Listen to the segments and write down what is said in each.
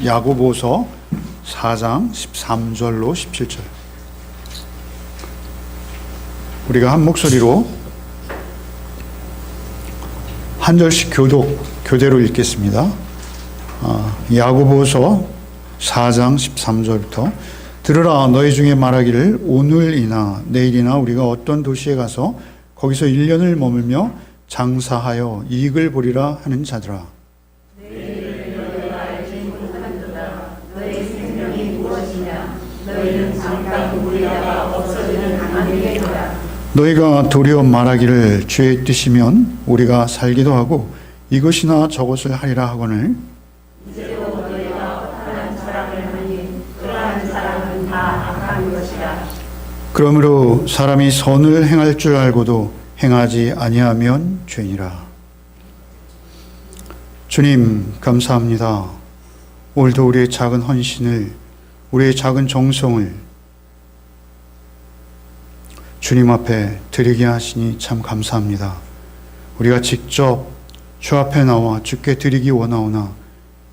야고보서 4장 13절로 17절. 우리가 한 목소리로 한 절씩 교대로 읽겠습니다. 야고보서 4장 13절부터 들으라, 너희 중에 말하기를 오늘이나 내일이나 우리가 어떤 도시에 가서 거기서 1년을 머물며 장사하여 이익을 보리라 하는 자들아. 내일을 너희가 알지 못하는도다. 너희 생명이 무엇이냐? 너희는 잠깐 우리다가 없어지는 가만히게로다. 너희가 도리어 말하기를 주의 뜻이면 우리가 살기도 하고 이것이나 저것을 하리라 하거늘 이제도 너희가 악한 사람을 하니 그러한 사람은 다 악한 것이라. 그러므로 사람이 선을 행할 줄 알고도 행하지 아니하면 죄니라. 주님 감사합니다. 오늘도 우리의 작은 헌신을, 우리의 작은 정성을 주님 앞에 드리게 하시니 참 감사합니다. 우리가 직접 주 앞에 나와 주께 드리기 원하오나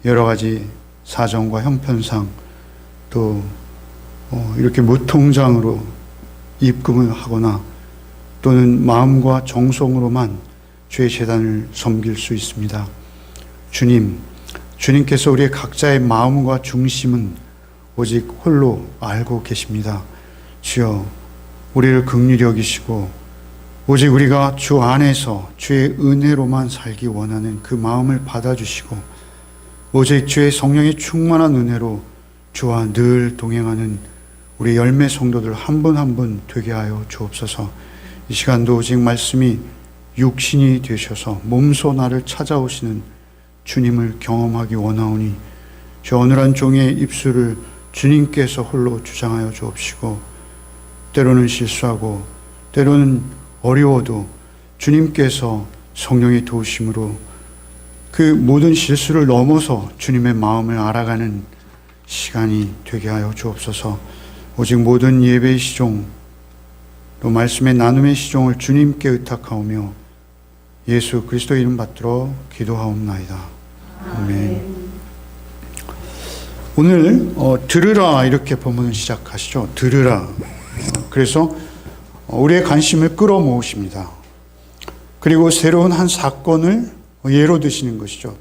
여러 가지 사정과 형편상 또 이렇게 무통장으로 입금을 하거나 또는 마음과 정성으로만 주의 제단을 섬길 수 있습니다. 주님께서 우리의 각자의 마음과 중심은 오직 홀로 알고 계십니다. 주여, 우리를 긍휼히 여기시고 오직 우리가 주 안에서 주의 은혜로만 살기 원하는 그 마음을 받아주시고 오직 주의 성령의 충만한 은혜로 주와 늘 동행하는 우리 열매 성도들 한 분 한 분 되게 하여 주옵소서. 이 시간도 오직 말씀이 육신이 되셔서 몸소 나를 찾아오시는 주님을 경험하기 원하오니 저 어느한 종의 입술을 주님께서 홀로 주장하여 주옵시고 때로는 실수하고 때로는 어려워도 주님께서 성령의 도우심으로 그 모든 실수를 넘어서 주님의 마음을 알아가는 시간이 되게 하여 주옵소서. 오직 모든 예배의 시종 또 말씀의 나눔의 시종을 주님께 의탁하오며 예수 그리스도 이름 받들어 기도하옵나이다. 아멘. 오늘 들으라 이렇게 본문을 시작하시죠. 들으라. 그래서 우리의 관심을 끌어모으십니다. 그리고 새로운 한 사건을 예로 드시는 것이죠.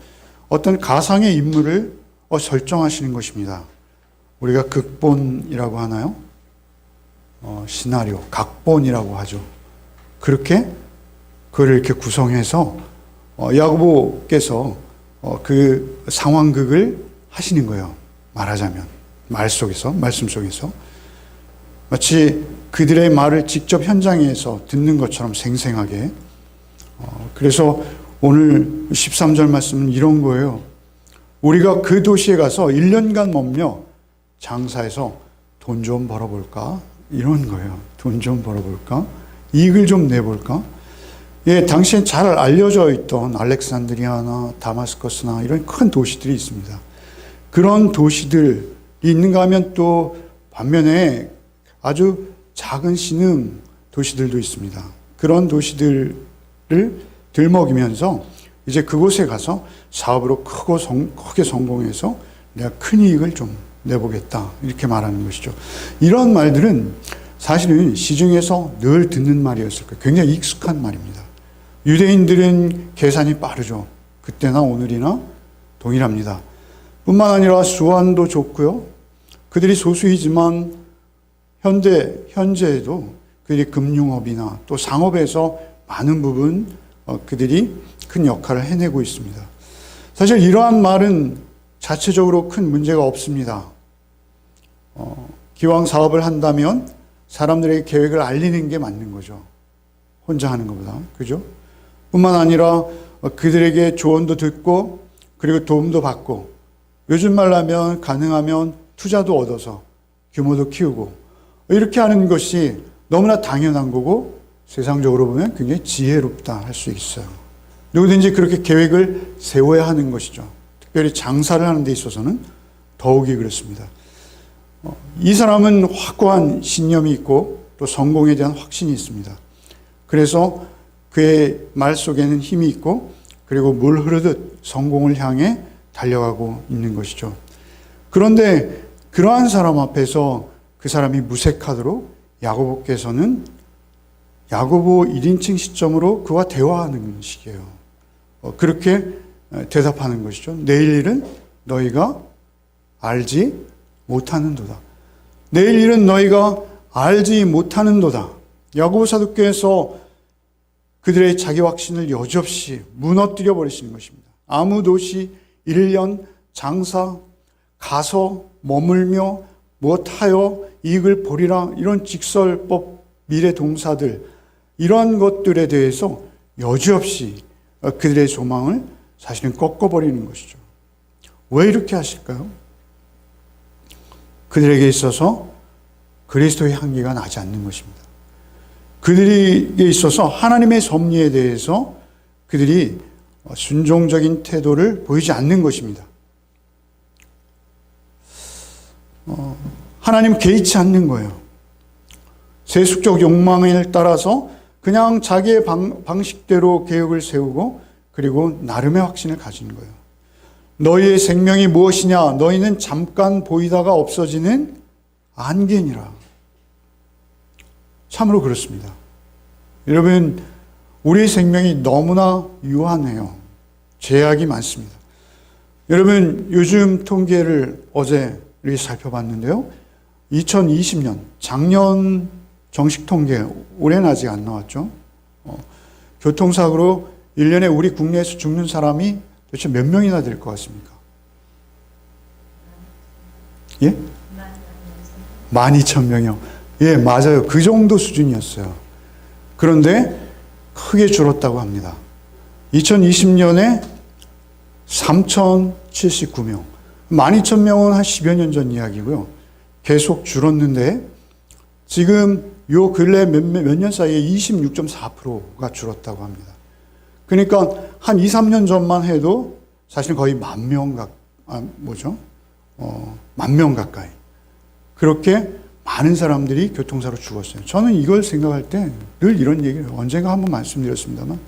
어떤 가상의 인물을 설정하시는 것입니다. 우리가 극본이라고 하나요? 시나리오, 각본이라고 하죠. 그렇게 그걸 이렇게 구성해서 야고보께서 그 상황극을 하시는 거예요. 말하자면 말씀 속에서 마치 그들의 말을 직접 현장에서 듣는 것처럼 생생하게. 그래서 오늘 13절 말씀은 이런 거예요. 우리가 그 도시에 가서 1년간 머물며 장사해서 돈 좀 벌어볼까? 이런 거예요. 돈 좀 벌어볼까? 이익을 좀 내볼까? 예, 당시엔 잘 알려져 있던 알렉산드리아나 다마스커스나 이런 큰 도시들이 있습니다. 그런 도시들이 있는가 하면 또 반면에 아주 작은 신흥 도시들도 있습니다. 그런 도시들을 들먹이면서 이제 그곳에 가서 사업으로 크게 성공해서 내가 큰 이익을 좀 내보겠다 이렇게 말하는 것이죠. 이런 말들은 사실은 시중에서 늘 듣는 말이었을 거예요. 굉장히 익숙한 말입니다. 유대인들은 계산이 빠르죠. 그때나 오늘이나 동일합니다. 뿐만 아니라 수완도 좋고요. 그들이 소수이지만 현재에도 그들이 금융업이나 또 상업에서 많은 부분 그들이 큰 역할을 해내고 있습니다. 사실 이러한 말은 자체적으로 큰 문제가 없습니다. 기왕 사업을 한다면 사람들에게 계획을 알리는 게 맞는 거죠. 혼자 하는 것보다. 그죠? 뿐만 아니라 그들에게 조언도 듣고 그리고 도움도 받고 요즘 말로 하면 가능하면 투자도 얻어서 규모도 키우고 이렇게 하는 것이 너무나 당연한 거고 세상적으로 보면 굉장히 지혜롭다 할 수 있어요. 누구든지 그렇게 계획을 세워야 하는 것이죠. 특별히 장사를 하는 데 있어서는 더욱이 그렇습니다. 이 사람은 확고한 신념이 있고 또 성공에 대한 확신이 있습니다. 그래서 그의 말 속에는 힘이 있고 그리고 물 흐르듯 성공을 향해 달려가고 있는 것이죠. 그런데 그러한 사람 앞에서 그 사람이 무색하도록 야고보께서는 야고보 1인칭 시점으로 그와 대화하는 식이에요. 그렇게 대답하는 것이죠. 내일 일은 너희가 알지 못하는도다. 내일 일은 너희가 알지 못하는도다. 야고보 사도께서 그들의 자기 확신을 여지없이 무너뜨려 버리시는 것입니다. 아무 도시 1년 장사 가서 머물며 무엇하여 이익을 보리라 이런 직설법 미래 동사들 이러한 것들에 대해서 여지없이 그들의 소망을 사실은 꺾어버리는 것이죠. 왜 이렇게 하실까요? 그들에게 있어서 그리스도의 향기가 나지 않는 것입니다. 그들에게 있어서 하나님의 섭리에 대해서 그들이 순종적인 태도를 보이지 않는 것입니다. 하나님 개의치 않는 거예요. 세속적 욕망을 따라서 그냥 자기의 방식대로 계획을 세우고 그리고 나름의 확신을 가지는 거예요. 너희의 생명이 무엇이냐? 너희는 잠깐 보이다가 없어지는 안개니라. 참으로 그렇습니다. 여러분, 우리의 생명이 너무나 유한해요. 제약이 많습니다. 여러분, 요즘 통계를 어제 우리 살펴봤는데요. 2020년, 작년 정식 통계, 올해는 아직 안 나왔죠. 교통사고로 1년에 우리 국내에서 죽는 사람이 도대체 몇 명이나 될 것 같습니까? 예? 12,000명이요. 예, 맞아요. 그 정도 수준이었어요. 그런데 크게 줄었다고 합니다. 2020년에 3,079명. 12,000명은 한 10여 년 전 이야기고요. 계속 줄었는데 지금 요 근래 몇 년 사이에 26.4%가 줄었다고 합니다. 그러니까 한 2, 3년 전만 해도 사실 거의 10,000명 만 명 가까이. 그렇게 많은 사람들이 교통사로 죽었어요. 저는 이걸 생각할 때 늘 이런 얘기를 언젠가 한번 말씀드렸습니다만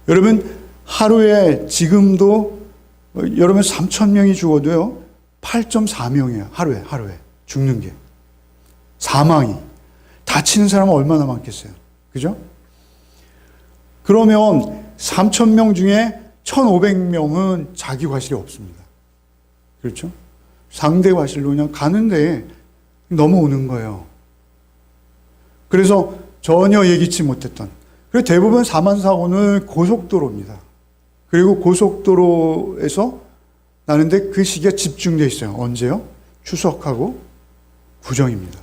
여러분 하루에 지금도 여러분 3,000명이 죽어도요 8.4명이에요. 하루에 죽는 게. 사망이. 다치는 사람은 얼마나 많겠어요. 그죠? 그러면 3,000명 중에 1,500명은 자기 과실이 없습니다. 그렇죠? 상대 과실로 그냥 가는데 넘어오는 거예요. 그래서 전혀 예기치 못했던. 그리고 대부분 사망사고는 고속도로입니다. 그리고 고속도로에서 나는데 그 시기가 집중되어 있어요. 언제요? 추석하고 구정입니다.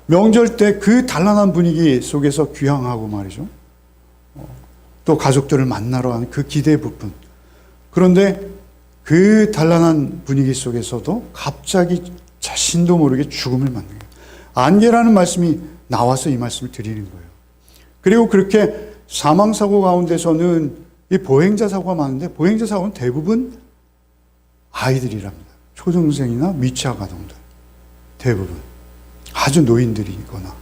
명절 때 그 단란한 분위기 속에서 귀향하고 말이죠. 또 가족들을 만나러 하는 그 기대 부분. 그런데 그 단란한 분위기 속에서도 갑자기 자신도 모르게 죽음을 맞는 거예요. 안개라는 말씀이 나와서 이 말씀을 드리는 거예요. 그리고 그렇게 사망사고 가운데서는 이 보행자 사고가 많은데 보행자 사고는 대부분 아이들이랍니다. 초등생이나 미취학 아동들. 대부분. 아주 노인들이거나.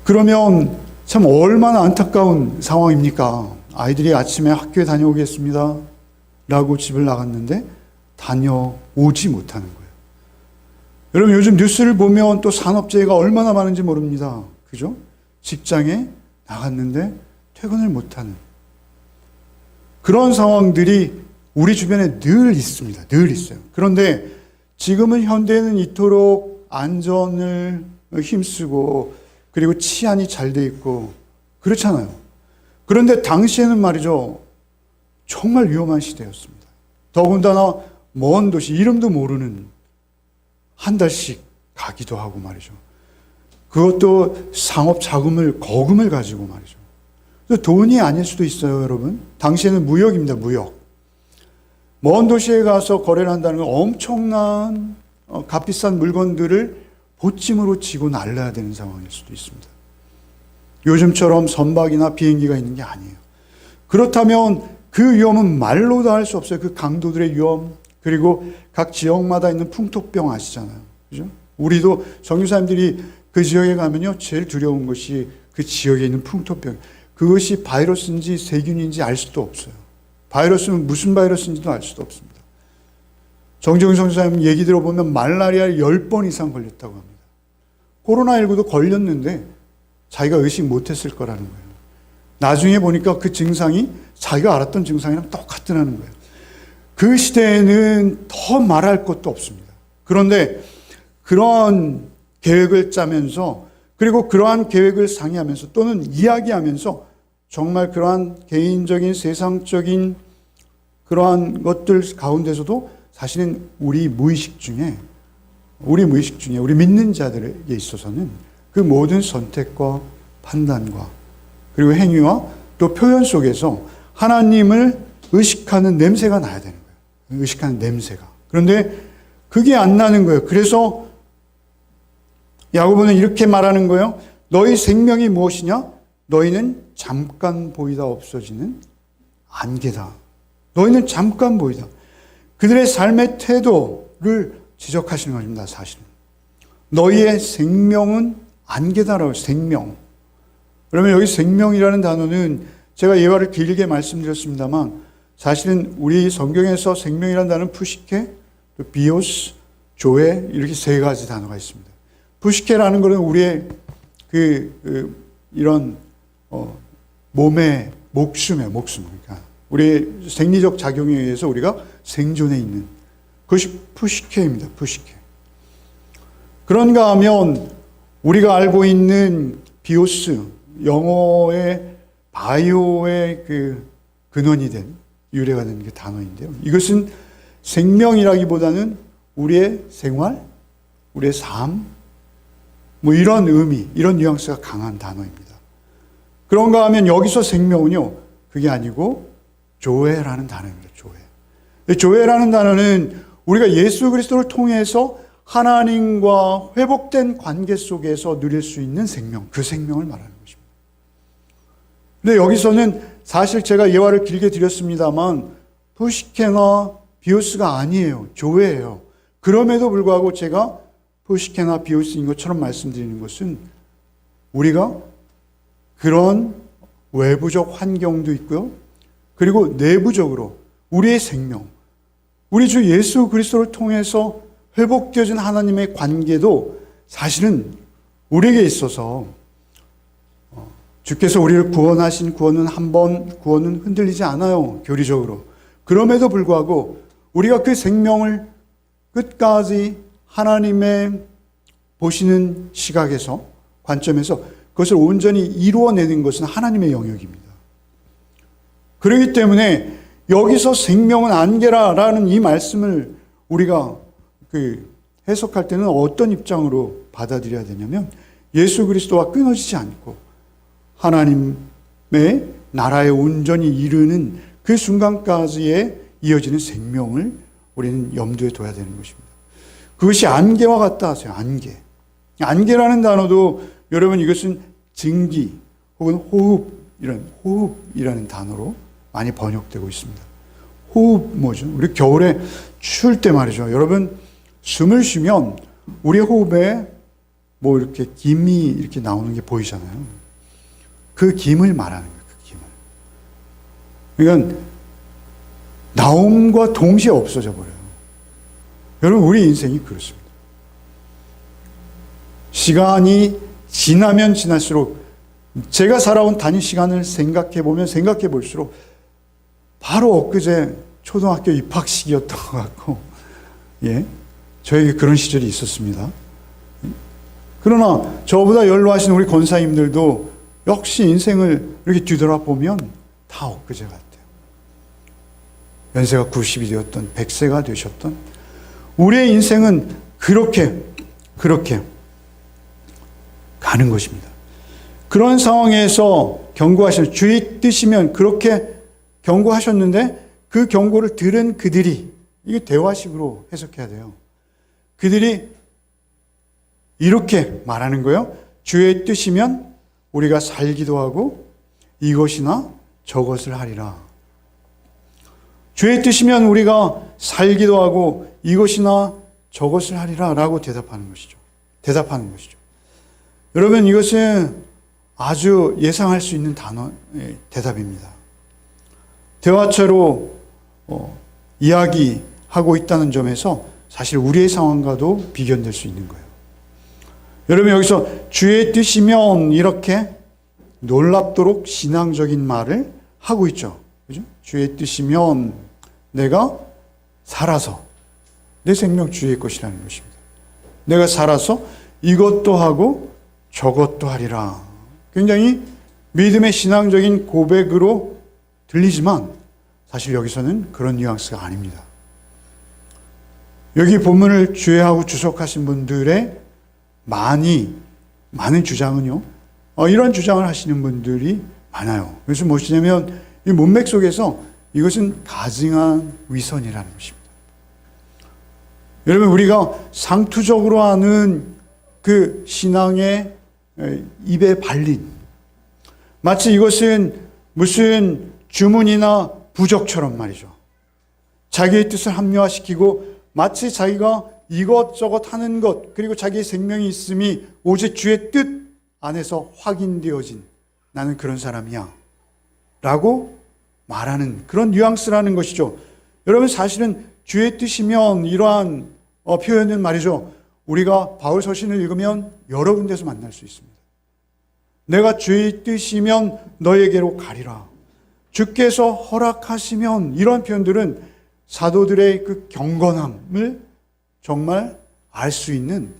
그러면 참 얼마나 안타까운 상황입니까? 아이들이 아침에 학교에 다녀오겠습니다. 라고 집을 나갔는데 다녀오지 못하는 거예요. 여러분 요즘 뉴스를 보면 또 산업재해가 얼마나 많은지 모릅니다. 그죠? 직장에 나갔는데 퇴근을 못하는 그런 상황들이 우리 주변에 늘 있습니다. 늘 있어요. 그런데 지금은 현대에는 이토록 안전을 힘쓰고 그리고 치안이 잘 돼 있고 그렇잖아요. 그런데 당시에는 말이죠. 정말 위험한 시대였습니다. 더군다나 먼 도시 이름도 모르는 한 달씩 가기도 하고 말이죠. 그것도 상업 자금을 거금을 가지고 말이죠. 돈이 아닐 수도 있어요, 여러분. 당시에는 무역입니다, 무역. 먼 도시에 가서 거래를 한다는 건 엄청난 값비싼 물건들을 보찜으로 지고 날라야 되는 상황일 수도 있습니다. 요즘처럼 선박이나 비행기가 있는 게 아니에요. 그렇다면 그 위험은 말로도 할 수 없어요. 그 강도들의 위험, 그리고 각 지역마다 있는 풍토병 아시잖아요. 그죠? 우리도 선교사님들이 그 지역에 가면요, 제일 두려운 것이 그 지역에 있는 풍토병. 그것이 바이러스인지 세균인지 알 수도 없어요. 바이러스는 무슨 바이러스인지도 알 수도 없습니다. 정정훈 선생님 얘기 들어보면 말라리아 10번 이상 걸렸다고 합니다. 코로나19도 걸렸는데 자기가 의식 못했을 거라는 거예요. 나중에 보니까 그 증상이 자기가 알았던 증상이랑 똑같더라는 거예요. 그 시대에는 더 말할 것도 없습니다. 그런데 그러한 계획을 짜면서, 그리고 그러한 계획을 상의하면서 또는 이야기하면서 정말 그러한 개인적인 세상적인 그러한 것들 가운데서도 사실은 우리 무의식 중에 우리 믿는 자들에게 있어서는 그 모든 선택과 판단과 그리고 행위와 또 표현 속에서 하나님을 의식하는 냄새가 나야 되는 거예요. 의식하는 냄새가. 그런데 그게 안 나는 거예요. 그래서 야고보는 이렇게 말하는 거예요. 너희 생명이 무엇이냐? 너희는 잠깐 보이다 없어지는 안개다. 너희는 잠깐 보이다. 그들의 삶의 태도를 지적하시는 것입니다. 사실은 너희의 생명은 안개다라고. 생명. 그러면 여기 생명이라는 단어는 제가 예화를 길게 말씀드렸습니다만 사실은 우리 성경에서 생명이라는 단어는 푸시케, 또 비오스, 조에 이렇게 세 가지 단어가 있습니다. 푸시케라는 것은 우리의 이런 몸의 목숨이에요. 목숨. 그러니까 우리의 생리적 작용에 의해서 우리가 생존해 있는 그것이 푸시케입니다. 푸시케. 그런가 하면 우리가 알고 있는 비오스, 영어의 바이오의 그 근원이 된, 유래가 된 그 단어인데요. 이것은 생명이라기보다는 우리의 생활, 우리의 삶, 뭐 이런 의미, 이런 뉘앙스가 강한 단어입니다. 그런가 하면 여기서 생명은요, 그게 아니고 조회라는 단어입니다. 조회. 조회라는 단어는 우리가 예수 그리스도를 통해서 하나님과 회복된 관계 속에서 누릴 수 있는 생명, 그 생명을 말하는 것입니다. 근데 여기서는 사실 제가 예화를 길게 드렸습니다만 푸시케나 비오스가 아니에요. 조회예요. 그럼에도 불구하고 제가 푸시케나 비오스인 것처럼 말씀드리는 것은 우리가 그런 외부적 환경도 있고요. 그리고 내부적으로 우리의 생명, 우리 주 예수 그리스도를 통해서 회복되어진 하나님의 관계도 사실은 우리에게 있어서 주께서 우리를 구원하신 구원은 구원은 흔들리지 않아요. 교리적으로. 그럼에도 불구하고 우리가 그 생명을 끝까지 하나님의 보시는 시각에서, 관점에서 그것을 온전히 이루어내는 것은 하나님의 영역입니다. 그렇기 때문에 여기서 생명은 안개라라는 이 말씀을 우리가 해석할 때는 어떤 입장으로 받아들여야 되냐면 예수 그리스도와 끊어지지 않고 하나님의 나라에 온전히 이르는 그 순간까지에 이어지는 생명을 우리는 염두에 둬야 되는 것입니다. 그것이 안개와 같다 하세요. 안개. 안개라는 단어도 여러분 이것은 증기 혹은 호흡이라는 단어로 많이 번역되고 있습니다. 호흡 뭐죠? 우리 겨울에 추울 때 말이죠. 여러분 숨을 쉬면 우리 호흡에 뭐 이렇게 김이 이렇게 나오는 게 보이잖아요. 그 김을 말하는 거예요. 그 김을. 그러니까 나옴과 동시에 없어져 버려요. 여러분 우리 인생이 그렇습니다. 시간이 지나면 지날수록 제가 살아온 단위 시간을 생각해 볼수록 바로 엊그제 초등학교 입학식이었던 것 같고, 예, 저에게 그런 시절이 있었습니다. 그러나 저보다 연로하신 우리 권사님들도 역시 인생을 이렇게 뒤돌아보면 다 엊그제 같아요. 연세가 90이 되었던 100세가 되셨던 우리의 인생은 그렇게 가는 것입니다. 그런 상황에서 경고하시는 주의 뜻이면 그렇게 경고하셨는데 그 경고를 들은 그들이, 이게 대화식으로 해석해야 돼요. 그들이 이렇게 말하는 거예요. 주의 뜻이면 우리가 살기도 하고 이것이나 저것을 하리라. 주의 뜻이면 우리가 살기도 하고 이것이나 저것을 하리라 라고 대답하는 것이죠. 여러분 이것은 아주 예상할 수 있는 단어의 대답입니다. 대화처로 이야기하는 하고 있다는 점에서 사실 우리의 상황과도 비견될 수 있는 거예요. 여러분, 여기서 주의 뜻이면 이렇게 놀랍도록 신앙적인 말을 하고 있죠. 그죠? 주의 뜻이면 내가 살아서 내 생명 주의 것이라는 것입니다. 내가 살아서 이것도 하고 저것도 하리라. 굉장히 믿음의 신앙적인 고백으로 들리지만 사실 여기서는 그런 뉘앙스가 아닙니다. 여기 본문을 주의하고 주석하신 분들의 많은 주장은요, 이런 주장을 하시는 분들이 많아요. 그래서 무엇이냐면 이 문맥 속에서 이것은 가증한 위선이라는 것입니다. 여러분, 우리가 상투적으로 하는 그 신앙의 입에 발린, 마치 이것은 무슨 주문이나 부적처럼 말이죠. 자기의 뜻을 합리화시키고 마치 자기가 이것저것 하는 것, 그리고 자기의 생명이 있음이 오직 주의 뜻 안에서 확인되어진 나는 그런 사람이야 라고 말하는 그런 뉘앙스라는 것이죠. 여러분, 사실은 주의 뜻이면 이러한 표현은 말이죠, 우리가 바울 서신을 읽으면 여러 군데서 만날 수 있습니다. 내가 주의 뜻이면 너에게로 가리라. 주께서 허락하시면, 이런 표현들은 사도들의 그 경건함을 정말 알 수 있는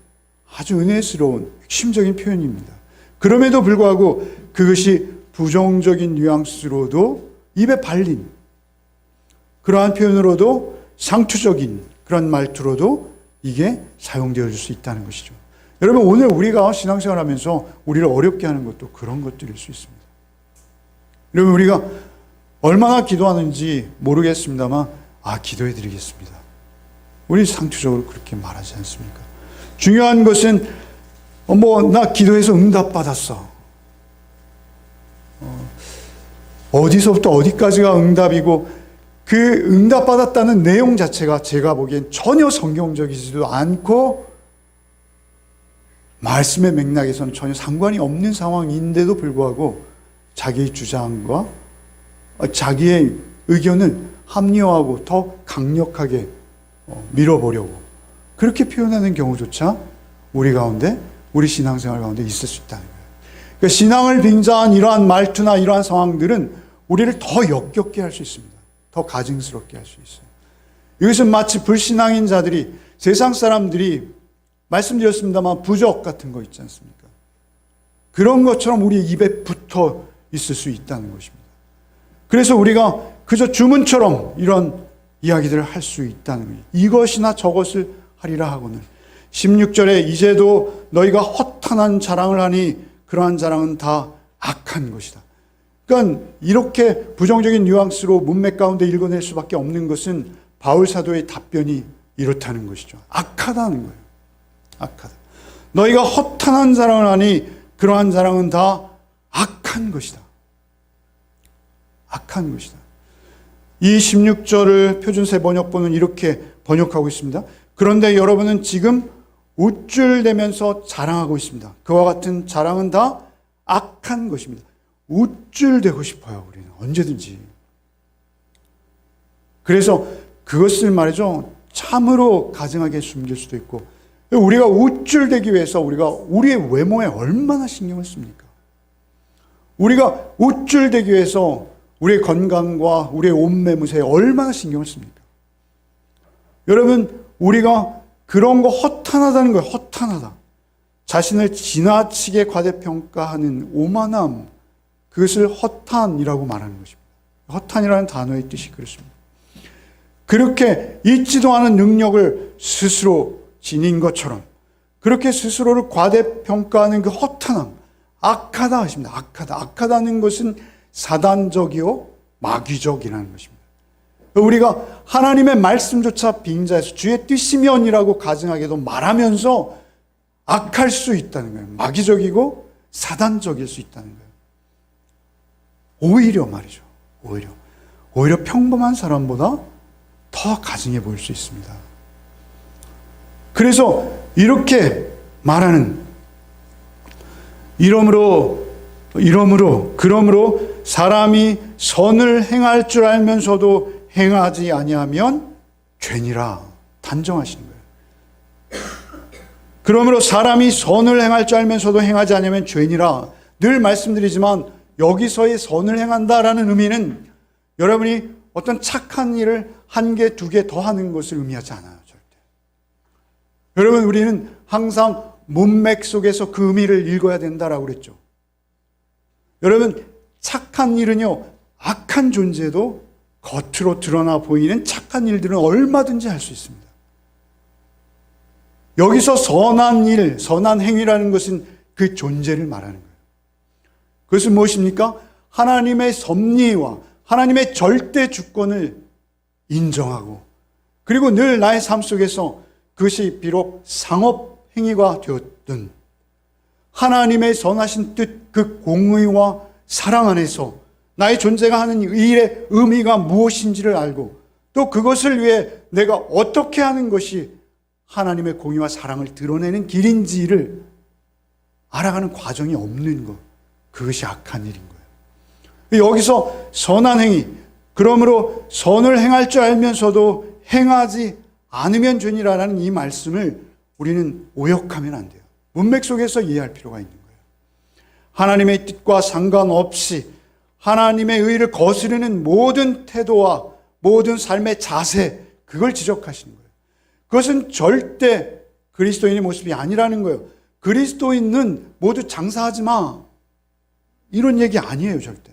아주 은혜스러운 핵심적인 표현입니다. 그럼에도 불구하고 그것이 부정적인 뉘앙스로도 입에 발린 그러한 표현으로도 상투적인 그런 말투로도 이게 사용되어질 수 있다는 것이죠. 여러분, 오늘 우리가 신앙생활하면서 우리를 어렵게 하는 것도 그런 것들일 수 있습니다. 여러분, 우리가 얼마나 기도하는지 모르겠습니다만 기도해 드리겠습니다. 우리 상투적으로 그렇게 말하지 않습니까? 중요한 것은 나 기도해서 응답받았어. 어디서부터 어디까지가 응답이고 그 응답받았다는 내용 자체가 제가 보기엔 전혀 성경적이지도 않고 말씀의 맥락에서는 전혀 상관이 없는 상황인데도 불구하고 자기의 주장과 자기의 의견을 합리화하고 더 강력하게 밀어보려고 그렇게 표현하는 경우조차 우리 가운데, 우리 신앙생활 가운데 있을 수 있다는 거예요. 그러니까 신앙을 빙자한 이러한 말투나 이러한 상황들은 우리를 더 역겹게 할 수 있습니다. 더 가증스럽게 할 수 있어요. 이것은 마치 불신앙인 자들이, 세상 사람들이 말씀드렸습니다만 부적 같은 거 있지 않습니까? 그런 것처럼 우리 입에 붙어 있을 수 있다는 것입니다. 그래서 우리가 그저 주문처럼 이런 이야기들을 할 수 있다는 거예요. 이것이나 저것을 하리라 하고는 16절에 이제도 너희가 허탄한 자랑을 하니 그러한 자랑은 다 악한 것이다. 그러니까 이렇게 부정적인 뉘앙스로 문맥 가운데 읽어낼 수밖에 없는 것은 바울 사도의 답변이 이렇다는 것이죠. 악하다는 거예요. 악하다. 너희가 허탄한 자랑을 하니 그러한 자랑은 다 악한 것이다. 악한 것이다. 이 16절을 표준세 번역본은 이렇게 번역하고 있습니다. 그런데 여러분은 지금 우쭐대면서 자랑하고 있습니다. 그와 같은 자랑은 다 악한 것입니다. 우쭐대고 싶어요, 우리는. 언제든지. 그래서 그것을 말이죠, 참으로 가증하게 숨길 수도 있고, 우리가 우쭐대기 위해서 우리가 우리의 외모에 얼마나 신경을 씁니까? 우리가 우쭐대기 위해서 우리의 건강과 우리의 옷매무새에 얼마나 신경을 씁니까? 여러분, 우리가 그런 거 허탄하다는 거예요. 허탄하다. 자신을 지나치게 과대평가하는 오만함, 그것을 허탄이라고 말하는 것입니다. 허탄이라는 단어의 뜻이 그렇습니다. 그렇게 있지도 않은 능력을 스스로 지닌 것처럼 그렇게 스스로를 과대평가하는 그 허탄함, 악하다 하십니다. 악하다. 악하다는 것은 사단적이요 마귀적이라는 것입니다. 우리가 하나님의 말씀조차 빙자해서 주의 뜻이면이라고 가증하게도 말하면서 악할 수 있다는 거예요. 마귀적이고 사단적일 수 있다는 거예요. 오히려 말이죠. 오히려 평범한 사람보다 더 가증해 보일 수 있습니다. 그래서 이렇게 말하는, 그러므로 사람이 선을 행할 줄 알면서도 행하지 아니하면 죄니라 단정하시는 거예요. 그러므로 사람이 선을 행할 줄 알면서도 행하지 않으면 죄니라. 늘 말씀드리지만 여기서의 선을 행한다라는 의미는 여러분이 어떤 착한 일을 한 개, 두 개 더 하는 것을 의미하지 않아요. 절대. 여러분, 우리는 항상 문맥 속에서 그 의미를 읽어야 된다라고 그랬죠. 여러분, 착한 일은요, 악한 존재도 겉으로 드러나 보이는 착한 일들은 얼마든지 할 수 있습니다. 여기서 선한 일, 선한 행위라는 것은 그 존재를 말하는 거예요. 그것은 무엇입니까? 하나님의 섭리와 하나님의 절대 주권을 인정하고, 그리고 늘 나의 삶 속에서 그것이 비록 상업 행위가 되었든 하나님의 선하신 뜻, 그 공의와 사랑 안에서 나의 존재가 하는 이 일의 의미가 무엇인지를 알고, 또 그것을 위해 내가 어떻게 하는 것이 하나님의 공의와 사랑을 드러내는 길인지를 알아가는 과정이 없는 것, 그것이 악한 일인 거예요. 여기서 선한 행위, 그러므로 선을 행할 줄 알면서도 행하지 않으면 죄니라라는 이 말씀을 우리는 오역하면 안 돼요. 문맥 속에서 이해할 필요가 있는 거예요. 하나님의 뜻과 상관없이 하나님의 의를 거스르는 모든 태도와 모든 삶의 자세, 그걸 지적하시는 거예요. 그것은 절대 그리스도인의 모습이 아니라는 거예요. 그리스도인은 모두 장사하지 마, 이런 얘기 아니에요, 절대.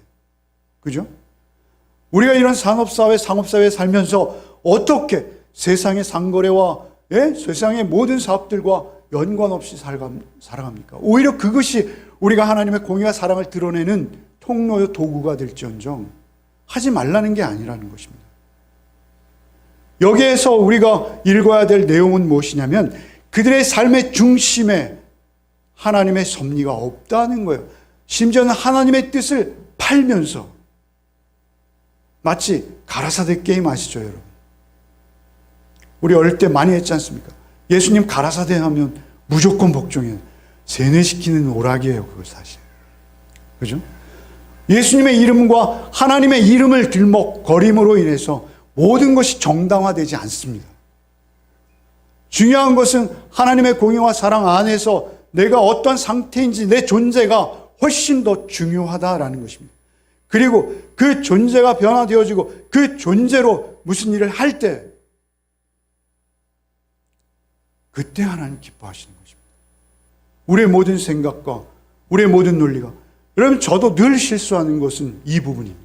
그죠? 우리가 이런 산업사회, 상업사회에 살면서 어떻게 세상의 상거래와 세상의 모든 사업들과 연관없이 살아갑니까? 오히려 그것이 우리가 하나님의 공의와 사랑을 드러내는 통로요 도구가 될지언정 하지 말라는 게 아니라는 것입니다. 여기에서 우리가 읽어야 될 내용은 무엇이냐면 그들의 삶의 중심에 하나님의 섭리가 없다는 거예요. 심지어는 하나님의 뜻을 팔면서, 마치 가라사대 게임 아시죠, 여러분? 우리 어릴 때 많이 했지 않습니까? 예수님 가라사대 하면 무조건 복종해요. 세뇌시키는 오락이에요, 그걸 사실. 그죠? 예수님의 이름과 하나님의 이름을 들먹거림으로 인해서 모든 것이 정당화되지 않습니다. 중요한 것은 하나님의 공의와 사랑 안에서 내가 어떤 상태인지, 내 존재가 훨씬 더 중요하다라는 것입니다. 그리고 그 존재가 변화되어지고 그 존재로 무슨 일을 할 때, 그때 하나님 기뻐하시는 것입니다. 우리의 모든 생각과 우리의 모든 논리가, 여러분, 저도 늘 실수하는 것은 이 부분입니다.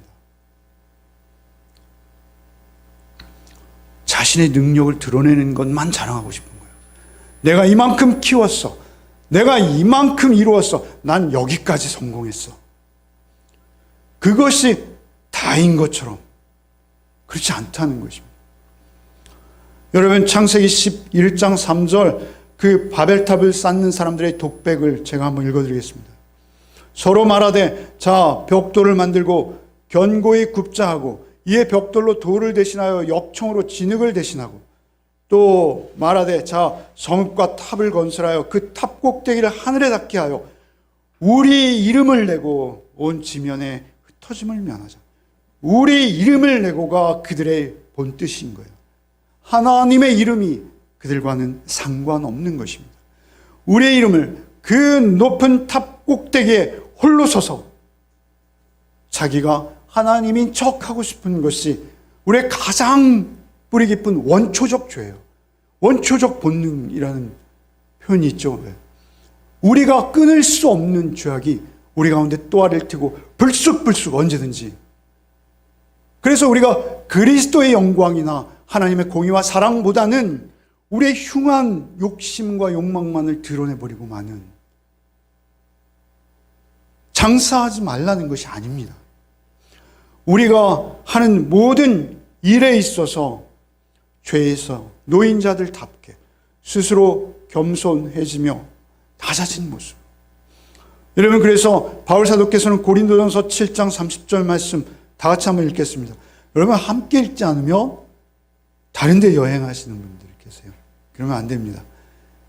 자신의 능력을 드러내는 것만 자랑하고 싶은 거예요. 내가 이만큼 키웠어, 내가 이만큼 이루었어, 난 여기까지 성공했어. 그것이 다인 것처럼 그렇지 않다는 것입니다. 여러분, 창세기 11장 3절 그 바벨탑을 쌓는 사람들의 독백을 제가 한번 읽어드리겠습니다. 서로 말하되, 자, 벽돌을 만들고 견고히 굽자 하고, 이에 벽돌로 돌을 대신하여 엽청으로 진흙을 대신하고, 또 말하되, 자, 성읍과 탑을 건설하여 그 탑 꼭대기를 하늘에 닿게 하여 우리 이름을 내고 온 지면에 흩어짐을 면하자. 우리 이름을 내고가 그들의 본뜻인 거예요. 하나님의 이름이 그들과는 상관없는 것입니다. 우리의 이름을 그 높은 탑 꼭대기에 홀로 서서 자기가 하나님인 척하고 싶은 것이 우리의 가장 뿌리 깊은 원초적 죄예요. 원초적 본능이라는 표현이 있죠. 우리가 끊을 수 없는 죄악이 우리 가운데 또아를 트고 불쑥불쑥 언제든지. 그래서 우리가 그리스도의 영광이나 하나님의 공의와 사랑보다는 우리의 흉한 욕심과 욕망만을 드러내버리고 마는, 장사하지 말라는 것이 아닙니다. 우리가 하는 모든 일에 있어서 죄에서 노인자들답게 스스로 겸손해지며 낮아진 모습. 여러분, 그래서 바울 사도께서는 고린도전서 7장 30절 말씀 다 같이 한번 읽겠습니다. 여러분, 함께 읽지 않으면 다른 데 여행하시는 분들이 계세요. 그러면 안 됩니다.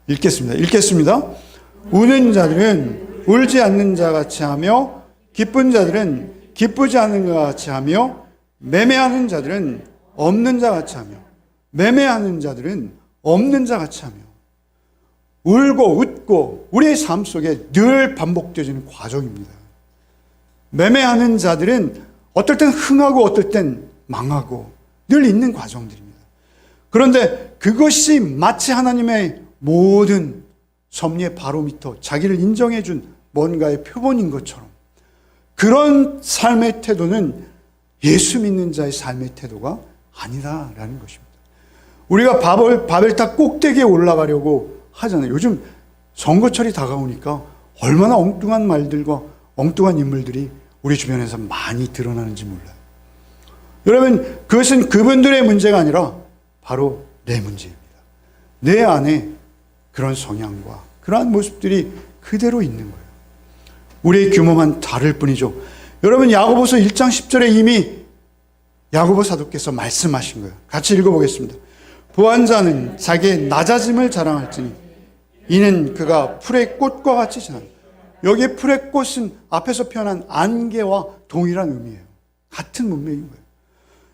읽겠습니다. 우는 자들은 울지 않는 자 같이 하며, 기쁜 자들은 기쁘지 않는 것 같이 하며, 매매하는 자들은 없는 자 같이 하며, 매매하는 자들은 없는 자 같이 하며 울고 웃고 우리의 삶 속에 늘 반복되어지는 과정입니다. 매매하는 자들은 어떨 땐 흥하고 어떨 땐 망하고 늘 있는 과정들입니다. 그런데 그것이 마치 하나님의 모든 섭리의 바로미터, 자기를 인정해 준 뭔가의 표본인 것처럼 그런 삶의 태도는 예수 믿는 자의 삶의 태도가 아니다라는 것입니다. 우리가 바벨탑 꼭대기에 올라가려고 하잖아요. 요즘 선거철이 다가오니까 얼마나 엉뚱한 말들과 엉뚱한 인물들이 우리 주변에서 많이 드러나는지 몰라요. 여러분, 그것은 그분들의 문제가 아니라 바로 내 문제입니다. 내 안에 그런 성향과 그러한 모습들이 그대로 있는 거예요. 우리의 규모만 다를 뿐이죠. 여러분, 야고보서 1장 10절에 이미 야고보 사도께서 말씀하신 거예요. 같이 읽어보겠습니다. 부한 자는 자기의 낮아짐을 자랑할지니 이는 그가 풀의 꽃과 같이 지난. 여기에 풀의 꽃은 앞에서 표현한 안개와 동일한 의미예요. 같은 문맥인 거예요.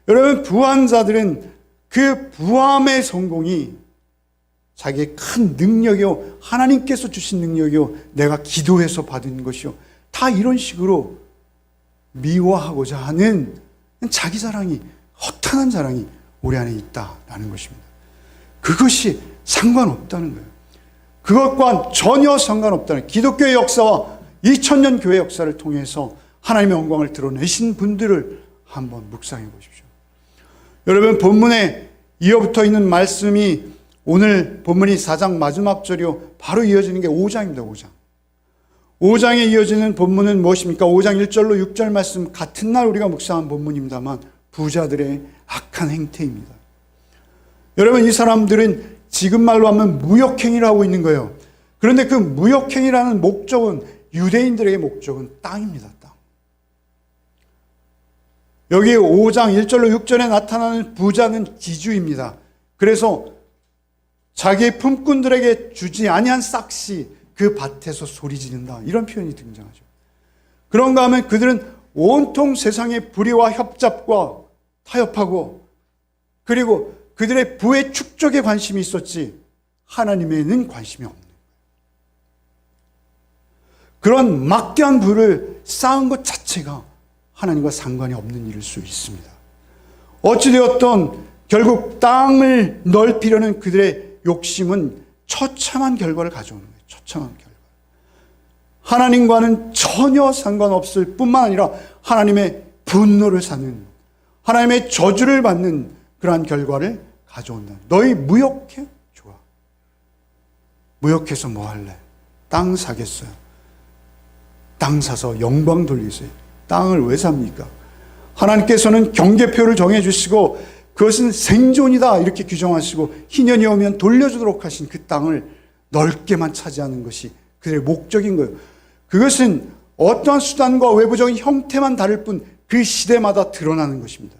여러분, 부한 자들은 그 부함의 성공이 자기의 큰 능력이요, 하나님께서 주신 능력이요, 내가 기도해서 받은 것이요, 다 이런 식으로 미워하고자 하는 자기 자랑이, 허탄한 자랑이 우리 안에 있다라는 것입니다. 그것이 상관없다는 거예요. 그것과 전혀 상관없다는, 기독교의 역사와 2000년 교회 역사를 통해서 하나님의 영광을 드러내신 분들을 한번 묵상해 보십시오. 여러분, 본문에 이어붙어 있는 말씀이 오늘 본문이 4장 마지막 절이요, 바로 이어지는 게 5장입니다. 5장. 5장에 이어지는 본문은 무엇입니까? 5장 1절로 6절 말씀, 같은 날 우리가 묵상한 본문입니다만 부자들의 악한 행태입니다. 여러분, 이 사람들은 지금 말로 하면 무역행위를 하고 있는 거예요. 그런데 그 무역행위라는 목적은, 유대인들에게 목적은 땅입니다. 땅. 여기 5장 1절로 6절에 나타나는 부자는 기주입니다. 그래서 자기의 품꾼들에게 주지 아니한 싹시 그 밭에서 소리 지른다, 이런 표현이 등장하죠. 그런가 하면 그들은 온통 세상의 불의와 협잡과 타협하고, 그리고 그들의 부의 축적에 관심이 있었지 하나님에는 관심이 없는 거예요. 그런 막대한 부를 쌓은 것 자체가 하나님과 상관이 없는 일일 수 있습니다. 어찌되었던 결국 땅을 넓히려는 그들의 욕심은 처참한 결과를 가져오는 거예요. 처참한 결과. 하나님과는 전혀 상관없을 뿐만 아니라 하나님의 분노를 사는, 하나님의 저주를 받는 그러한 결과를 가져온다. 너희 무역해? 좋아. 무역해서 뭐 할래? 땅 사겠어요. 땅 사서 영광 돌리세요. 땅을 왜 삽니까? 하나님께서는 경계표를 정해주시고 그것은 생존이다 이렇게 규정하시고 희년이 오면 돌려주도록 하신 그 땅을 넓게만 차지하는 것이 그들의 목적인 거예요. 그것은 어떠한 수단과 외부적인 형태만 다를 뿐 그 시대마다 드러나는 것입니다.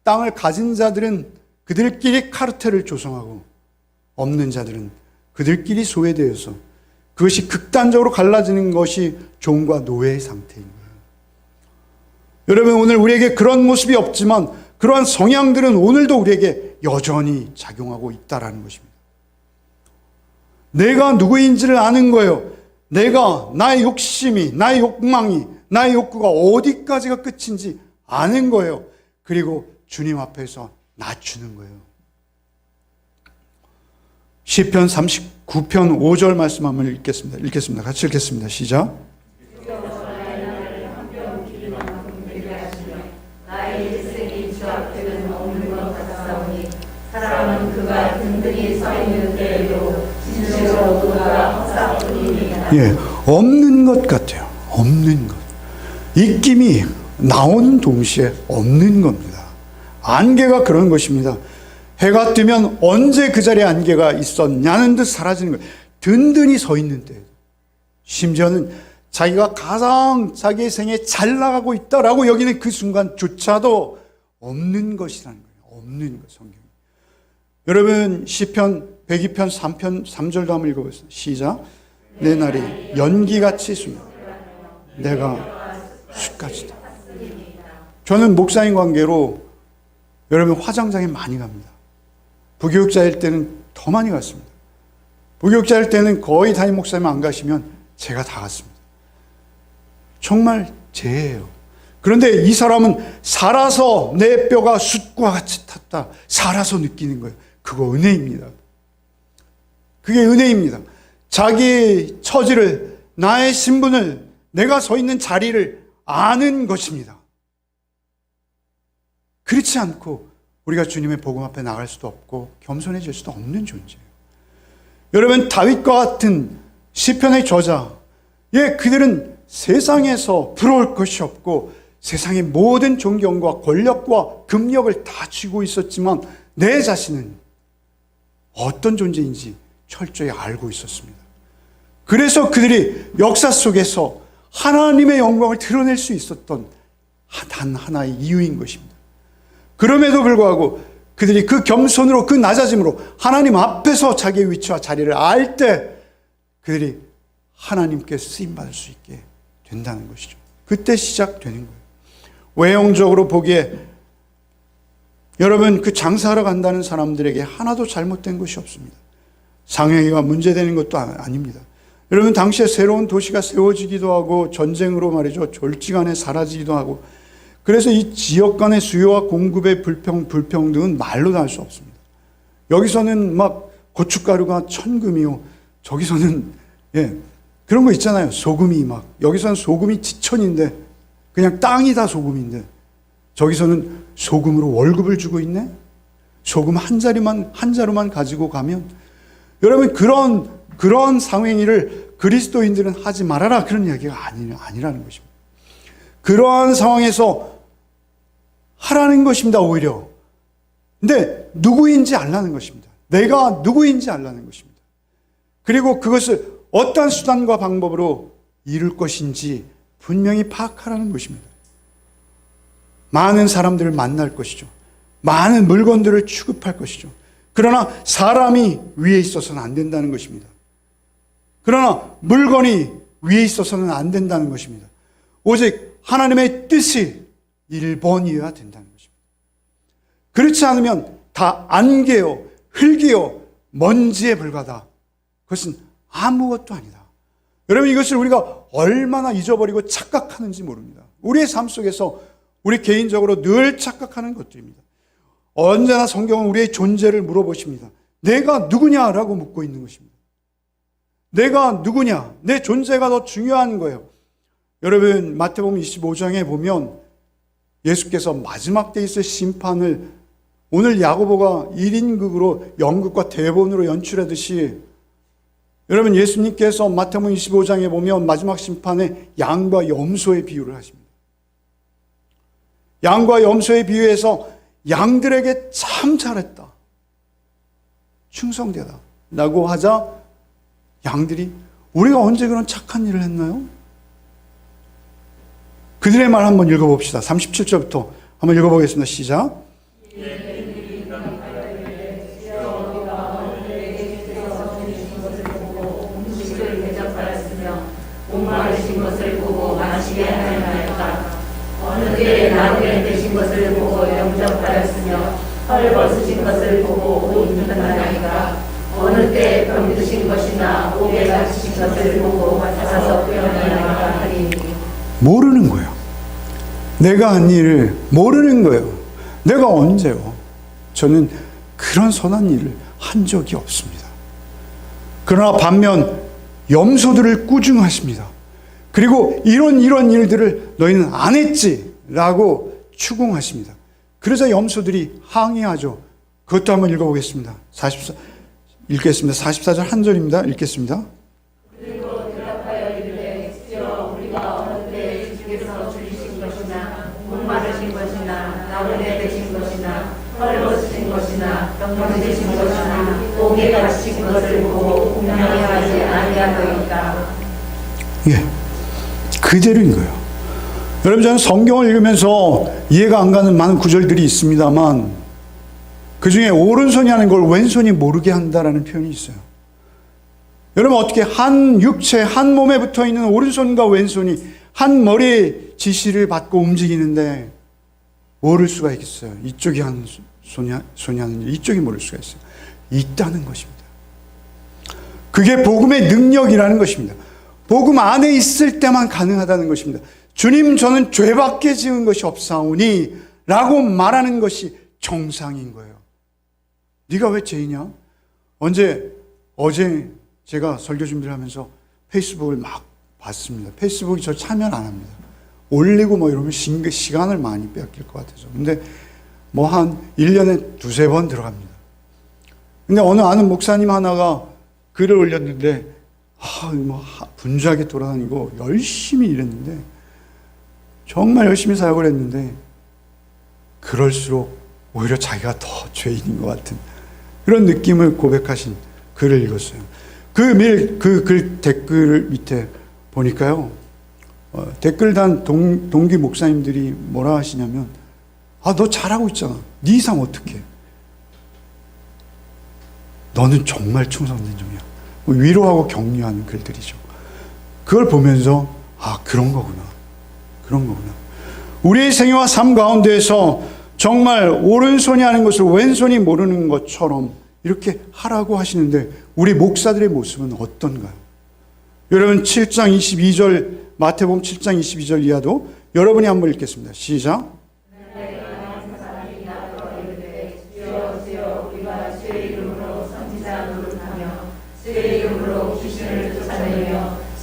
땅을 가진 자들은 그들끼리 카르텔을 조성하고 없는 자들은 그들끼리 소외되어서 그것이 극단적으로 갈라지는 것이 종과 노예의 상태인 거예요. 여러분, 오늘 우리에게 그런 모습이 없지만 그러한 성향들은 오늘도 우리에게 여전히 작용하고 있다는 것입니다. 내가 누구인지를 아는 거예요. 내가, 나의 욕심이, 나의 욕망이, 나의 욕구가 어디까지가 끝인지 아는 거예요. 그리고 주님 앞에서 낮추는 거예요. 시편 39편 5절 말씀 한번 읽겠습니다. 같이 읽겠습니다. 시작. 사람은 그가 든든히 서 있는 때에도 진실로 그가 헛사뿐이니라. 예, 없는 것 같아요. 없는 것. 입김이 나오는 동시에 없는 겁니다. 안개가 그런 것입니다. 해가 뜨면 언제 그 자리에 안개가 있었냐는 듯 사라지는 거예요. 든든히 서 있는 때, 심지어는 자기가 가장 자기의 생에 잘 나가고 있다라고 여기는 그 순간조차도 없는 것이라는 거예요. 없는 것, 성경. 여러분, 시편 102편 3편 3절도 한번 읽어보세요. 시작. 내 날이 연기같이 숨어 내가 숯같이다. 저는 목사인 관계로 여러분 화장장에 많이 갑니다. 부교육자일 때는 더 많이 갔습니다. 부교육자일 때는 거의 담임 목사님 안 가시면 제가 다 갔습니다. 정말 죄예요. 그런데 이 사람은 살아서 내 뼈가 숯과 같이 탔다. 살아서 느끼는 거예요. 그거 은혜입니다. 그게 은혜입니다. 자기 처지를, 나의 신분을, 내가 서 있는 자리를 아는 것입니다. 그렇지 않고 우리가 주님의 복음 앞에 나갈 수도 없고 겸손해질 수도 없는 존재예요. 여러분, 다윗과 같은 시편의 저자, 그들은 세상에서 부러울 것이 없고 세상의 모든 존경과 권력과 금력을 다 쥐고 있었지만 내 자신은 어떤 존재인지 철저히 알고 있었습니다. 그래서 그들이 역사 속에서 하나님의 영광을 드러낼 수 있었던 단 하나의 이유인 것입니다. 그럼에도 불구하고 그들이 그 겸손으로, 그 낮아짐으로 하나님 앞에서 자기의 위치와 자리를 알 때 그들이 하나님께 쓰임받을 수 있게 된다는 것이죠. 그때 시작되는 거예요. 외형적으로 보기에 여러분, 그 장사하러 간다는 사람들에게 하나도 잘못된 것이 없습니다. 상행위가 문제되는 것도 아닙니다. 여러분, 당시에 새로운 도시가 세워지기도 하고 전쟁으로 말이죠, 졸지간에 사라지기도 하고, 그래서 이 지역 간의 수요와 공급의 불평등은 말로 다 할 수 없습니다. 여기서는 막 고춧가루가 1,000금이요. 저기서는 그런 거 있잖아요. 소금이 막, 여기서는 소금이 지천인데 그냥 땅이 다 소금인데 저기서는 소금으로 월급을 주고 있네. 소금 한 자루만 가지고 가면, 여러분, 그런 상행위를 그리스도인들은 하지 말아라, 그런 이야기가 아니라는 것입니다. 그러한 상황에서 하라는 것입니다, 오히려. 근데 누구인지 알라는 것입니다. 내가 누구인지 알라는 것입니다. 그리고 그것을 어떠한 수단과 방법으로 이룰 것인지 분명히 파악하라는 것입니다. 많은 사람들을 만날 것이죠. 많은 물건들을 취급할 것이죠. 그러나 사람이 위에 있어서는 안 된다는 것입니다. 그러나 물건이 위에 있어서는 안 된다는 것입니다. 오직 하나님의 뜻이 1번이어야 된다는 것입니다. 그렇지 않으면 다 안개요, 흙이요, 먼지에 불과하다. 그것은 아무것도 아니다. 여러분, 이것을 우리가 얼마나 잊어버리고 착각하는지 모릅니다. 우리의 삶 속에서 우리 개인적으로 늘 착각하는 것들입니다. 언제나 성경은 우리의 존재를 물어보십니다. 내가 누구냐라고 묻고 있는 것입니다. 내가 누구냐? 내 존재가 더 중요한 거예요. 여러분, 마태복음 25장에 보면 예수께서 마지막 때에 있을 심판을 오늘 야고보가 1인극으로 연극과 대본으로 연출하듯이, 여러분, 예수님께서 마태복음 25장에 보면 마지막 심판에 양과 염소의 비유를 하십니다. 양과 염소의 비유에서 양들에게 참 잘했다, 충성되다 라고 하자 양들이 우리가 언제 그런 착한 일을 했나요? 그들의 말 한번 읽어봅시다. 37절부터 한번 읽어보겠습니다. 시작. 목마르신 것을 보고 마시게 하였다. 어느 때에 나그네 되신 것을 보고 영접하였으며 헐벗으신 것을 보고 옷 입는 하나이다. 어느 때 병드신 것이나 옥에 갇히신 것을 보고 가서 표현하였다 하리니. 모르는 거예요. 내가 한 일을 모르는 거예요. 내가 언제요? 저는 그런 선한 일을 한 적이 없습니다. 그러나 반면 염소들을 꾸중하십니다. 그리고 이런 일들을 너희는 안 했지 라고 추궁하십니다. 그러자 염소들이 항의하죠. 그것도 한번 읽어보겠습니다. 읽겠습니다. 44절 한 절입니다. 읽겠습니다. 그리고 대답하여 이르되 주여 우리가 어느 때 주께서 줄이신 것이나 목마르신 것이나 나그네 되신 것이나 헐벗으신 것이나 병드신 것이나 옥에 갇히신 것을 보고 분명히 하지 아니하더이까. 그대로인 거예요. 여러분, 저는 성경을 읽으면서 이해가 안 가는 많은 구절들이 있습니다만 그 중에 오른손이 하는 걸 왼손이 모르게 한다라는 표현이 있어요. 여러분, 어떻게 한 육체, 한 몸에 붙어 있는 오른손과 왼손이 한 머리의 지시를 받고 움직이는데 모를 수가 있겠어요. 이쪽이 하는 손이 하는 일, 이쪽이 모를 수가 있어요. 있다는 것입니다. 그게 복음의 능력이라는 것입니다. 복음 안에 있을 때만 가능하다는 것입니다. 주님, 저는 죄밖에 지은 것이 없사오니 라고 말하는 것이 정상인 거예요. 네가 왜 죄이냐? 어제 제가 설교 준비를 하면서 페이스북을 막 봤습니다. 페이스북에 저 참여를 안 합니다. 올리고 뭐 이러면 시간을 많이 뺏길 것 같아서. 근데 뭐 한 1년에 두세 번 들어갑니다. 근데 어느 아는 목사님 하나가 글을 올렸는데, 분주하게 돌아다니고 열심히 일했는데, 정말 열심히 사역을 했는데, 그럴수록 오히려 자기가 더 죄인인 것 같은 그런 느낌을 고백하신 글을 읽었어요. 그 글 댓글 밑에 보니까요, 댓글 단 동기 목사님들이 뭐라 하시냐면, 너 잘하고 있잖아. 네 이상 어떡해. 너는 정말 충성된 종이야. 위로하고 격려하는 글들이죠. 그걸 보면서 그런 거구나. 우리의 생애와 삶 가운데에서 정말 오른손이 하는 것을 왼손이 모르는 것처럼 이렇게 하라고 하시는데 우리 목사들의 모습은 어떤가요? 여러분 7장 22절, 마태복음 7장 22절 이하도 여러분이 한번 읽겠습니다. 시작.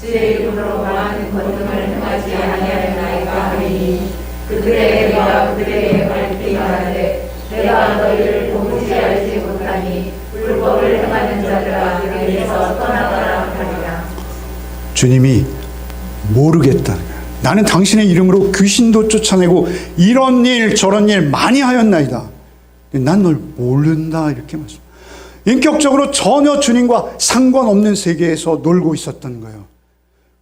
주의 이름으로 많은 권능을 행하지 아니하였나이까 하리니 그들의 내가 그들에게 밝히 말하되 내가 너희를 도무지 알지 못하니 불법을 행하는 자들아 내게서 떠나가라 하리라. 주님이 모르겠다는 거예요. 나는 당신의 이름으로 귀신도 쫓아내고 이런 일 저런 일 많이 하였나이다. 난 널 모른다 이렇게 말씀. 인격적으로 전혀 주님과 상관없는 세계에서 놀고 있었던 거예요.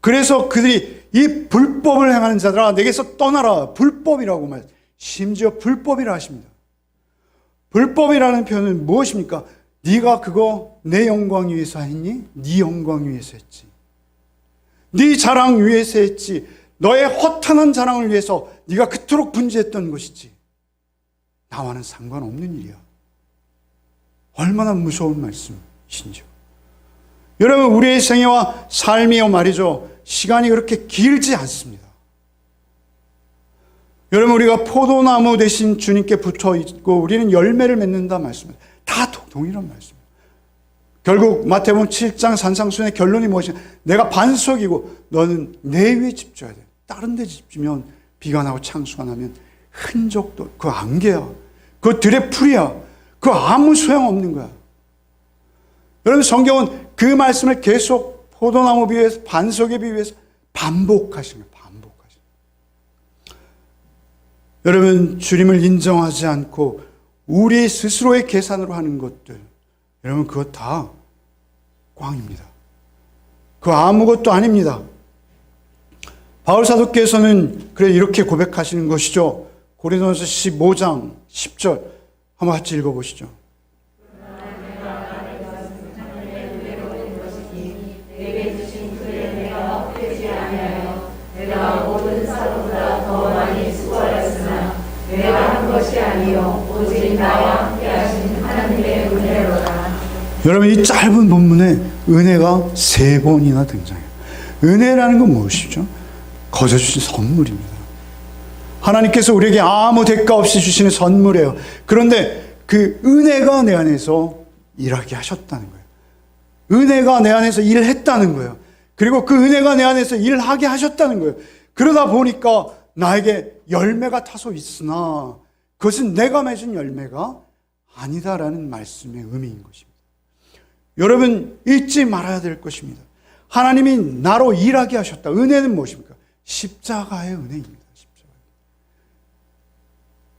그래서 그들이 이 불법을 행하는 자들아 내게서 떠나라. 불법이라고 말. 심지어 불법이라 하십니다. 불법이라는 표현은 무엇입니까? 네가 그거 내 영광 위해서 했니? 네 영광 위해서 했지. 네 자랑 위해서 했지. 너의 허탄한 자랑을 위해서 네가 그토록 분주했던 것이지. 나와는 상관없는 일이야. 얼마나 무서운 말씀이신지요. 여러분 우리의 생애와 삶이요 말이죠. 시간이 그렇게 길지 않습니다. 여러분 우리가 포도나무 대신 주님께 붙어 있고 우리는 열매를 맺는다 말씀입니다. 다 동일한 말씀입니다. 결국 마태복음 7장 산상수훈의 결론이 무엇이냐? 내가 반석이고 너는 내 위에 집져야 돼. 다른 데 집지면 비가 나고 창수가 나면 흔적도 그 안개야. 그 들의 풀이야. 그 아무 소용없는 거야. 여러분 성경은 그 말씀을 계속 포도나무 비유해서 반석에 비유해서 반복하신 거예요. 반복하신 거예요. 여러분 주님을 인정하지 않고 우리 스스로의 계산으로 하는 것들 여러분 그것 다 꽝입니다. 그거 아무것도 아닙니다. 바울 사도께서는 그래 이렇게 고백하시는 것이죠. 고린도전서 15장 10절 한번 같이 읽어보시죠. 내가 모든 사도보다 더 많이 수고하였으나 내가 한 것이 아니요 오직 나와 함께 하신 하나님의 은혜로라. 여러분 이 짧은 본문에 은혜가 3번이나 등장해요. 은혜라는 건 무엇이죠? 거저 주신 선물입니다. 하나님께서 우리에게 아무 대가 없이 주시는 선물이에요. 그런데 그 은혜가 내 안에서 일하게 하셨다는 거예요. 은혜가 내 안에서 일했다는 거예요. 그리고 그 은혜가 내 안에서 일하게 하셨다는 거예요. 그러다 보니까 나에게 열매가 타소 있으나 그것은 내가 맺은 열매가 아니다라는 말씀의 의미인 것입니다. 여러분 잊지 말아야 될 것입니다. 하나님이 나로 일하게 하셨다. 은혜는 무엇입니까? 십자가의 은혜입니다. 십자가.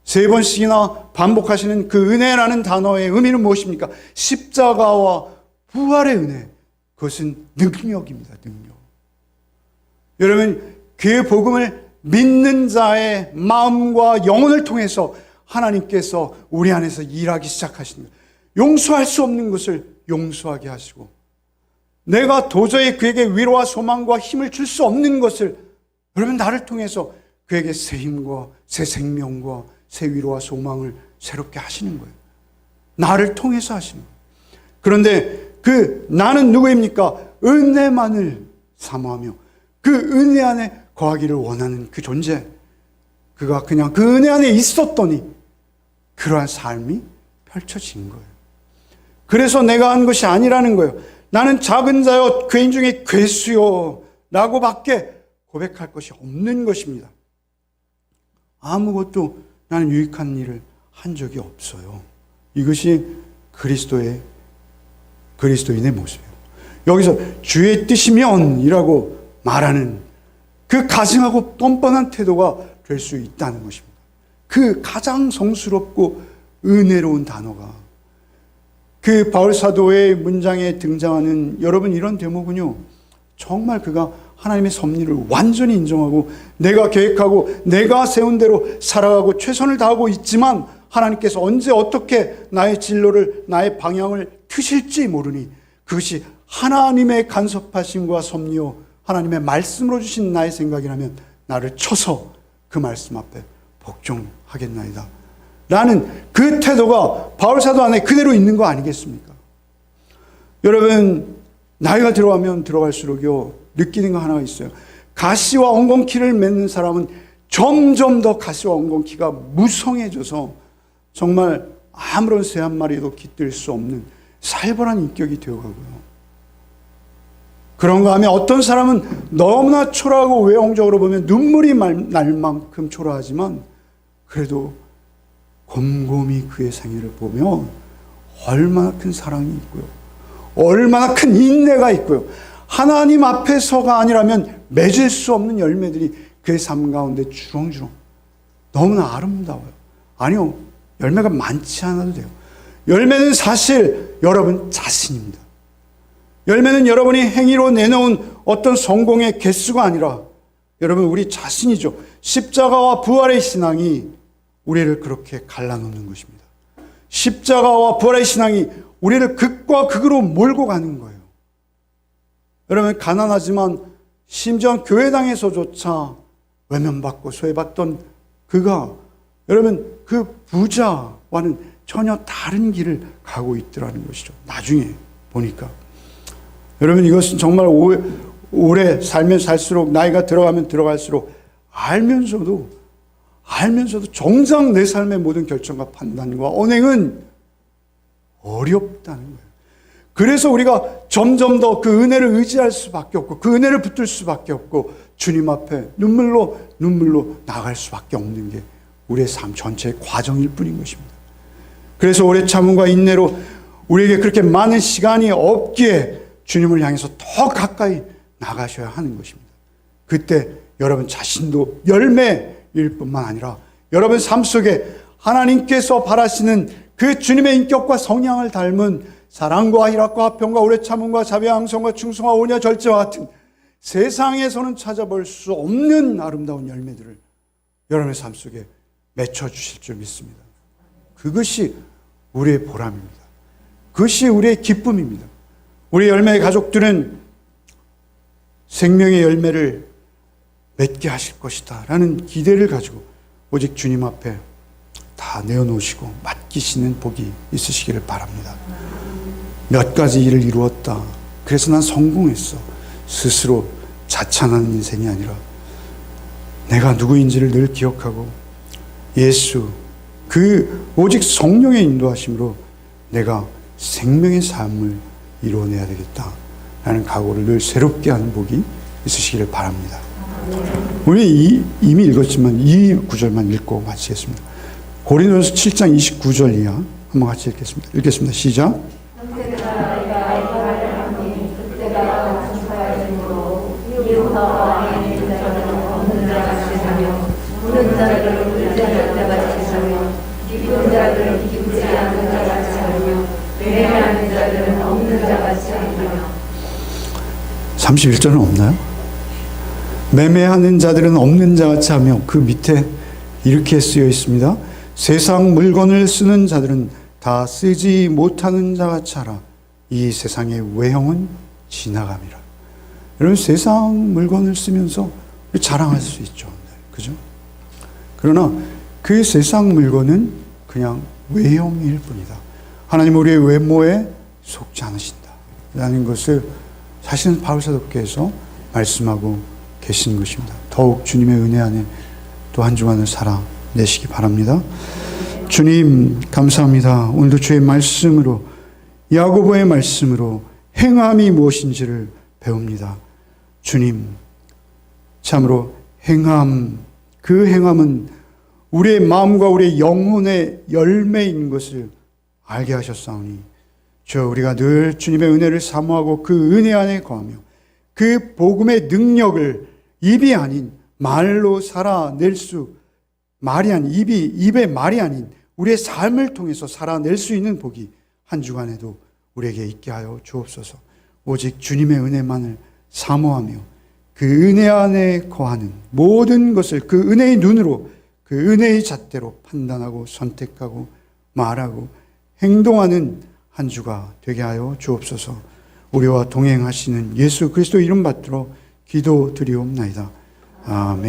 3번씩이나 반복하시는 그 은혜라는 단어의 의미는 무엇입니까? 십자가와 부활의 은혜. 그것은 능력입니다. 능력. 여러분 그 복음을 믿는 자의 마음과 영혼을 통해서 하나님께서 우리 안에서 일하기 시작하십니다. 용서할 수 없는 것을 용서하게 하시고 내가 도저히 그에게 위로와 소망과 힘을 줄 수 없는 것을 여러분 나를 통해서 그에게 새 힘과 새 생명과 새 위로와 소망을 새롭게 하시는 거예요. 나를 통해서 하시는 거예요. 그런데 그 나는 누구입니까? 은혜만을 사모하며 그 은혜 안에 거하기를 원하는 그 존재, 그가 그냥 그 은혜 안에 있었더니 그러한 삶이 펼쳐진 거예요. 그래서 내가 한 것이 아니라는 거예요. 나는 작은 자여 괴인 중에 괴수요 라고 밖에 고백할 것이 없는 것입니다. 아무것도 나는 유익한 일을 한 적이 없어요. 이것이 그리스도인의 모습이에요. 여기서 주의 뜻이면 이라고 말하는 그 가증하고 뻔뻔한 태도가 될 수 있다는 것입니다. 그 가장 성스럽고 은혜로운 단어가 그 바울 사도의 문장에 등장하는 여러분 이런 대목은요, 정말 그가 하나님의 섭리를 완전히 인정하고 내가 계획하고 내가 세운 대로 살아가고 최선을 다하고 있지만 하나님께서 언제 어떻게 나의 진로를 나의 방향을 트실지 모르니 그것이 하나님의 간섭하심과 섭리요 하나님의 말씀으로 주신 나의 생각이라면 나를 쳐서 그 말씀 앞에 복종하겠나이다 라는 그 태도가 바울 사도 안에 그대로 있는 거 아니겠습니까? 여러분, 나이가 들어가면 들어갈수록요 느끼는 거 하나가 있어요. 가시와 엉겅퀴를 맺는 사람은 점점 더 가시와 엉겅퀴가 무성해져서 정말 아무런 새 한 마리도 깃들 수 없는 살벌한 인격이 되어가고요. 그런가 하면 어떤 사람은 너무나 초라하고 외형적으로 보면 눈물이 날 만큼 초라하지만 그래도 곰곰이 그의 생애를 보면 얼마나 큰 사랑이 있고요, 얼마나 큰 인내가 있고요, 하나님 앞에서가 아니라면 맺을 수 없는 열매들이 그의 삶 가운데 주렁주렁 너무나 아름다워요. 아니요, 열매가 많지 않아도 돼요. 열매는 사실 여러분 자신입니다. 열매는 여러분이 행위로 내놓은 어떤 성공의 개수가 아니라 여러분 우리 자신이죠. 십자가와 부활의 신앙이 우리를 그렇게 갈라놓는 것입니다. 십자가와 부활의 신앙이 우리를 극과 극으로 몰고 가는 거예요. 여러분, 가난하지만 심지어 교회당에서조차 외면받고 소외받던 그가 여러분 그 부자와는 전혀 다른 길을 가고 있더라는 것이죠. 나중에 보니까 여러분, 이것은 정말 오래 살면 살수록 나이가 들어가면 들어갈수록 알면서도 정작 내 삶의 모든 결정과 판단과 언행은 어렵다는 거예요. 그래서 우리가 점점 더 그 은혜를 의지할 수밖에 없고 그 은혜를 붙들 수밖에 없고 주님 앞에 눈물로 나갈 수밖에 없는 게 우리의 삶 전체의 과정일 뿐인 것입니다. 그래서 오래 참음과 인내로 우리에게 그렇게 많은 시간이 없기에 주님을 향해서 더 가까이 나가셔야 하는 것입니다. 그때 여러분 자신도 열매일 뿐만 아니라 여러분 삶 속에 하나님께서 바라시는 그 주님의 인격과 성향을 닮은 사랑과 희락과 화평과 오래 참음과 자비와 양성과 충성과 온유와 절제와 같은 세상에서는 찾아볼 수 없는 아름다운 열매들을 여러분의 삶 속에 맺혀주실 줄 믿습니다. 그것이 우리의 보람입니다. 그것이 우리의 기쁨입니다. 우리 열매의 가족들은 생명의 열매를 맺게 하실 것이다 라는 기대를 가지고 오직 주님 앞에 다 내어놓으시고 맡기시는 복이 있으시기를 바랍니다. 몇 가지 일을 이루었다, 그래서 난 성공했어, 스스로 자찬하는 인생이 아니라 내가 누구인지를 늘 기억하고 예수, 그 오직 성령의 인도하심으로 내가 생명의 삶을 이루어내야 되겠다라는 각오를 늘 새롭게 하는 복이 있으시기를 바랍니다. 우리 이미 읽었지만 이 구절만 읽고 마치겠습니다. 고린도전서 7장 29절 이하 한번 같이 읽겠습니다. 시작. 기쁜 자들은 기쁘지 않는 자 같이 하며 매매하는 자들은 없는 자 같이 하며. 31절은 없나요? 매매하는 자들은 없는 자 같이 하며 그 밑에 이렇게 쓰여 있습니다. 세상 물건을 쓰는 자들은 다 쓰지 못하는 자 같이 하라. 이 세상의 외형은 지나감이라. 여러분, 세상 물건을 쓰면서 자랑할 수 있죠. 그죠? 그러나 그 세상 물건은 그냥 외형일 뿐이다. 하나님 우리의 외모에 속지 않으신다 라는 것을 사실은 바울 사도께서 말씀하고 계신 것입니다. 더욱 주님의 은혜 안에 또 한 주간을 살아내시기 바랍니다. 주님 감사합니다. 오늘도 주의 말씀으로, 야고보의 말씀으로 행함이 무엇인지를 배웁니다. 주님, 참으로 행함, 그 행함은 우리의 마음과 우리의 영혼의 열매인 것을 알게 하셨사오니 주여, 우리가 늘 주님의 은혜를 사모하고 그 은혜 안에 거하며 그 복음의 능력을 입이 아닌 말로 살아낼 수, 말이 아닌 입의 말이 아닌 우리의 삶을 통해서 살아낼 수 있는 복이 한 주간에도 우리에게 있게 하여 주옵소서. 오직 주님의 은혜만을 사모하며 그 은혜 안에 거하는 모든 것을 그 은혜의 눈으로, 그 은혜의 잣대로 판단하고 선택하고 말하고 행동하는 한 주가 되게 하여 주옵소서. 우리와 동행하시는 예수 그리스도 이름 받들어 기도드리옵나이다. 아멘.